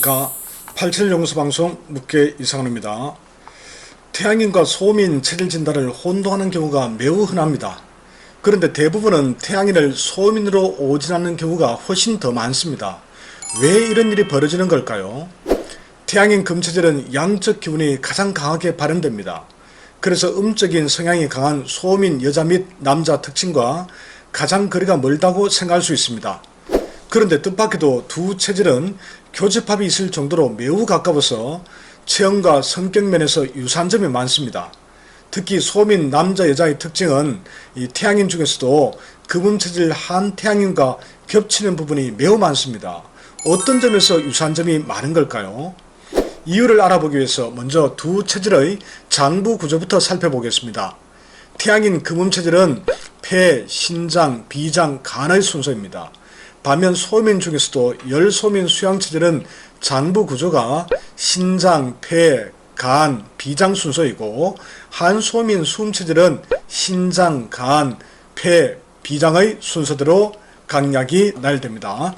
안녕하십니까. 87연구소방송 묵계 이상훈입니다. 태양인과 소음인 체질 진단을 혼동하는 경우가 매우 흔합니다. 그런데 대부분은 태양인을 소음인으로 오진하는 경우가 훨씬 더 많습니다. 왜 이런 일이 벌어지는 걸까요? 태양인 금체질은 양적 기운이 가장 강하게 발현됩니다. 그래서 음적인 성향이 강한 소음인 여자 및 남자 특징과 가장 거리가 멀다고 생각할 수 있습니다. 그런데 뜻밖에도 두 체질은 교집합이 있을 정도로 매우 가까워서 체형과 성격 면에서 유사한 점이 많습니다. 특히 소음인 남자 여자의 특징은 이 태양인 중에서도 금음체질 한 태양인과 겹치는 부분이 매우 많습니다. 어떤 점에서 유사한 점이 많은 걸까요? 이유를 알아보기 위해서 먼저 두 체질의 장부 구조부터 살펴보겠습니다. 태양인 금음체질은 폐, 신장, 비장, 간의 순서입니다. 반면 소음인 중에서도 열소음인 수양체질은 장부 구조가 신장, 폐, 간, 비장 순서이고 한소음인 수음체질은 신장, 간, 폐, 비장의 순서대로 강약이 나열됩니다.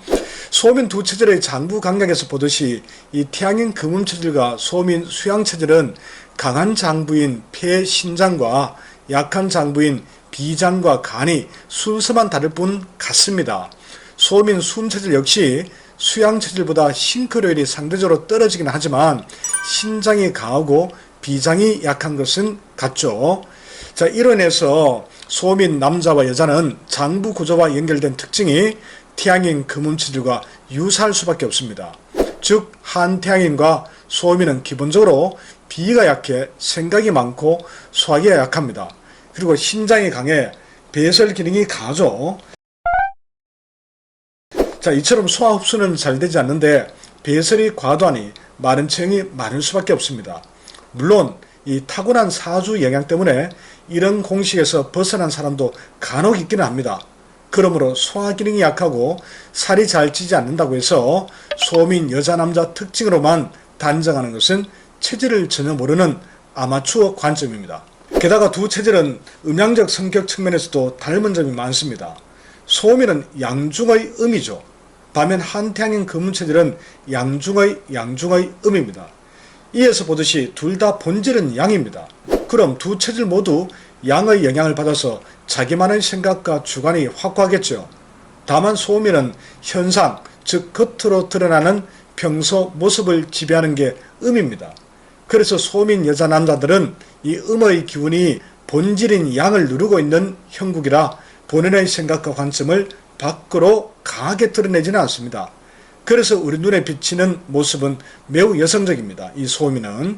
소음인 두 체질의 장부 강약에서 보듯이 이 태양인 금음체질과 소음인 수양체질은 강한 장부인 폐, 신장과 약한 장부인 비장과 간이 순서만 다를 뿐 같습니다. 소음인 수음체질 역시 수양체질보다 싱크로율이 상대적으로 떨어지긴 하지만 신장이 강하고 비장이 약한 것은 같죠. 자, 이로 인해서 소음인 남자와 여자는 장부 구조와 연결된 특징이 태양인 금음체질과 유사할 수밖에 없습니다. 즉, 한 태양인과 소음인은 기본적으로 비가 약해 생각이 많고 소화기가 약합니다. 그리고 신장이 강해 배설 기능이 강하죠. 자, 이처럼 소화 흡수는 잘 되지 않는데 배설이 과도하니 마른 체형이 많을 수밖에 없습니다. 물론 이 타고난 사주 영향 때문에 이런 공식에서 벗어난 사람도 간혹 있기는 합니다. 그러므로 소화 기능이 약하고 살이 잘 찌지 않는다고 해서 소음인 여자 남자 특징으로만 단정하는 것은 체질을 전혀 모르는 아마추어 관점입니다. 게다가 두 체질은 음양적 성격 측면에서도 닮은 점이 많습니다. 소음인은 양중의 음이죠. 반면 한 태양인 금음체질은 양중의 음입니다. 이에서 보듯이 둘 다 본질은 양입니다. 그럼 두 체질 모두 양의 영향을 받아서 자기만의 생각과 주관이 확고하겠죠. 다만 소음인은 현상, 즉 겉으로 드러나는 평소 모습을 지배하는 게 음입니다. 그래서 소음인 여자 남자들은 이 음의 기운이 본질인 양을 누르고 있는 형국이라 본인의 생각과 관점을 밖으로 강하게 드러내지는 않습니다. 그래서 우리 눈에 비치는 모습은 매우 여성적입니다. 이 소음인은.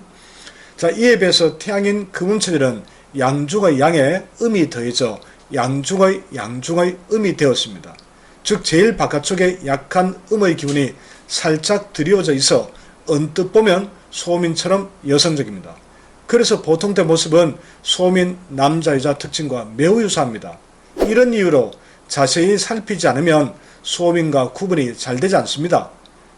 자, 이에 비해서 태양인 금음체질은 양중의 양에 음이 더해져 양중의 음이 되었습니다. 즉 제일 바깥쪽에 약한 음의 기운이 살짝 드리워져 있어 언뜻 보면 소음인처럼 여성적입니다. 그래서 보통 때 모습은 소음인 남자 여자 특징과 매우 유사합니다. 이런 이유로 자세히 살피지 않으면 소음인과 구분이 잘 되지 않습니다.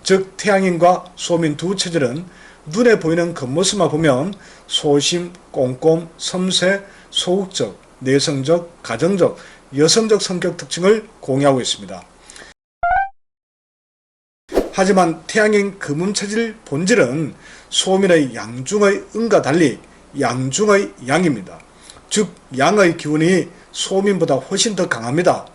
즉 태양인과 소음인 두 체질은 눈에 보이는 겉모습만 보면 소심, 꼼꼼, 섬세, 소극적, 내성적, 가정적, 여성적 성격 특징을 공유하고 있습니다. 하지만 태양인 금음체질 본질은 소음인의 양중의 음과 달리 양중의 양입니다. 즉 양의 기운이 소음인보다 훨씬 더 강합니다.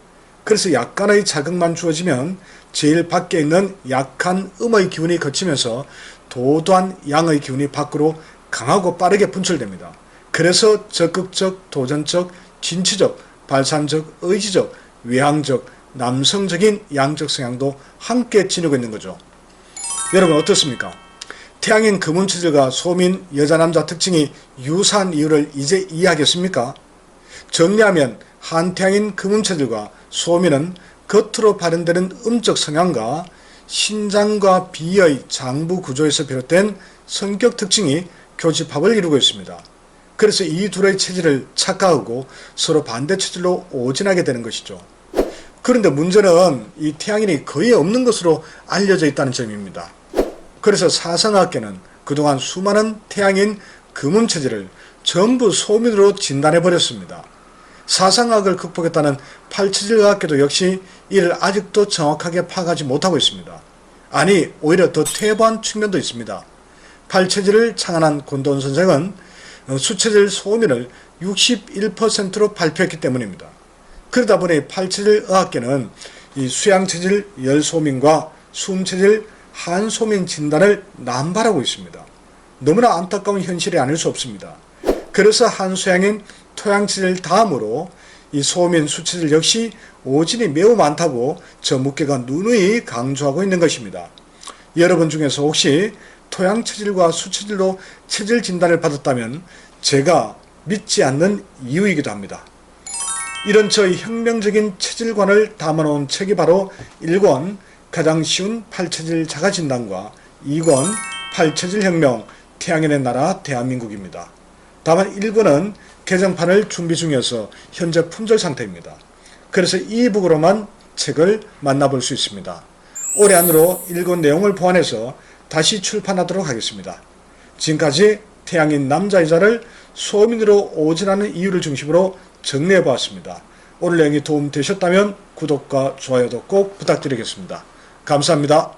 그래서 약간의 자극만 주어지면 제일 밖에 있는 약한 음의 기운이 거치면서 도도한 양의 기운이 밖으로 강하고 빠르게 분출됩니다. 그래서 적극적, 도전적, 진취적, 발산적, 의지적, 외향적, 남성적인 양적 성향도 함께 지니고 있는 거죠. 여러분 어떻습니까? 태양인 금음체질과 소음인 여자 남자 특징이 유사한 이유를 이제 이해하겠습니까? 정리하면 한 태양인 금음체질과 소음인은 겉으로 발현되는 음적 성향과 신장과 비의 장부 구조에서 비롯된 성격 특징이 교집합을 이루고 있습니다. 그래서 이 둘의 체질을 착각하고 서로 반대 체질로 오진하게 되는 것이죠. 그런데 문제는 이 태양인이 거의 없는 것으로 알려져 있다는 점입니다. 그래서 사성학계는 그동안 수많은 태양인 금음체질을 전부 소음인으로 진단해버렸습니다. 사상학을 극복했다는 87학계도 역시 이를 아직도 정확하게 파악하지 못하고 있습니다. 아니, 오히려 더 퇴보한 측면도 있습니다. 팔체질을 창안한 곤돈 선생은 수체질 소민을 61%로 발표했기 때문입니다. 그러다 보니 팔체질 의학계는 이 수양체질 열소민과 숨체질 한소민 진단을 남발하고 있습니다. 너무나 안타까운 현실이 아닐 수 없습니다. 그래서 한수양인 토양체질 다음으로 이 소민 수체질 역시 오진이 매우 많다고 저 묵계가 누누이 강조하고 있는 것입니다. 여러분 중에서 혹시 토양체질과 수체질로 체질 진단을 받았다면 제가 믿지 않는 이유이기도 합니다. 이런 저희 혁명적인 체질관을 담아놓은 책이 바로 1권 가장 쉬운 팔체질 자가진단과 2권 팔체질혁명 태양인의 나라 대한민국입니다. 다만 1권은 개정판을 준비 중이어서 현재 품절 상태입니다. 그래서 이북으로만 책을 만나볼 수 있습니다. 올해 안으로 1권 내용을 보완해서 다시 출판하도록 하겠습니다. 지금까지 태양인 남자이자를 소민으로 오진하는 이유를 중심으로 정리해 보았습니다. 오늘 내용이 도움되셨다면 구독과 좋아요도 꼭 부탁드리겠습니다. 감사합니다.